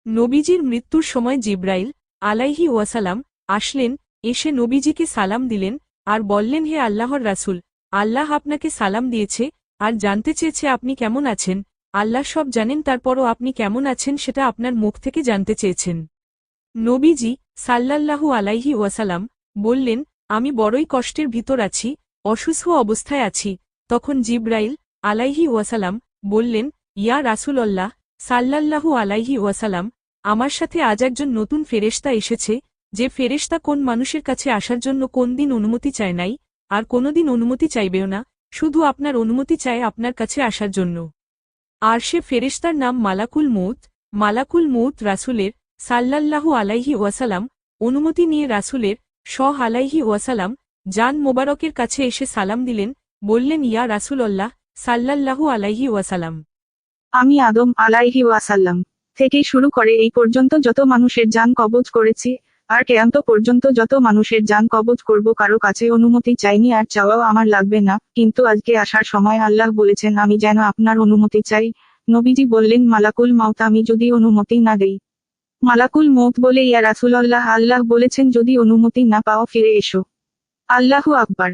নবীজির মৃত্যুর সময় জিব্রাইল আলাইহি ওয়াসালাম আসলেন, এসে নবীজিকে সালাম দিলেন আর বললেন, হে আল্লাহর রাসূল, আল্লাহ আপনাকে সালাম দিয়েছে আর জানতে চেয়েছে আপনি কেমন আছেন। আল্লাহ সব জানেন, তারপরও আপনি কেমন আছেন সেটা আপনার মুখ থেকে জানতে চেয়েছেন। নবীজি সাল্লাল্লাহু আলাইহি ওয়াসালাম বললেন, আমি বড়ই কষ্টের ভিতর আছি, অসুস্থ অবস্থায় আছি। তখন জিব্রাইল আলাইহি ওয়াসালাম বললেন, ইয়া রাসূলুল্লাহ সাল্লাল্লাহু আলাইহি ওয়াসালাম, আমার সাথে আজ একজন নতুন ফেরেশতা এসেছে, যে ফেরেশতা কোন মানুষের কাছে আসার জন্য কোনদিন অনুমতি চায় নাই আর কোনোদিন অনুমতি চাইবেও না, শুধু আপনার অনুমতি চায় আপনার কাছে আসার জন্য। আর সে ফেরেশতার নাম মালাকুল মউত। মালাকুল মউত রাসূলের সাল্লাল্লাহু আলাইহি ওয়াসালাম অনুমতি নিয়ে রাসূলের আলাইহি ওয়াসালাম জান মোবারকের কাছে এসে সালাম দিলেন, বললেন, ইয়া রাসূলুল্লাহ সাল্লাল্লাহু আলাইহি ওয়াসালাম, আমি আদম আলাইহি ওয়াসাল্লাম থেকে শুরু করে এই পর্যন্ত যত মানুষের জান কবজ করেছি, আর কেয়ামত পর্যন্ত যত মানুষের জান কবজ করব কারো কাছে অনুমতি চাইনি আর চাওয়াও আমার লাগবে না, কিন্তু আজকে আসার সময় আল্লাহ বলেছেন আমি যেন আপনার অনুমতি চাই। নবীজি বললেন, মালাকুল মউত আমি যদি অনুমতি না দেই। মালাকুল মউত বলে, ইয়া রাসূলুল্লাহ, আল্লাহ বলেছেন যদি অনুমতি না পাও ফিরে এসো। আল্লাহু আকবার।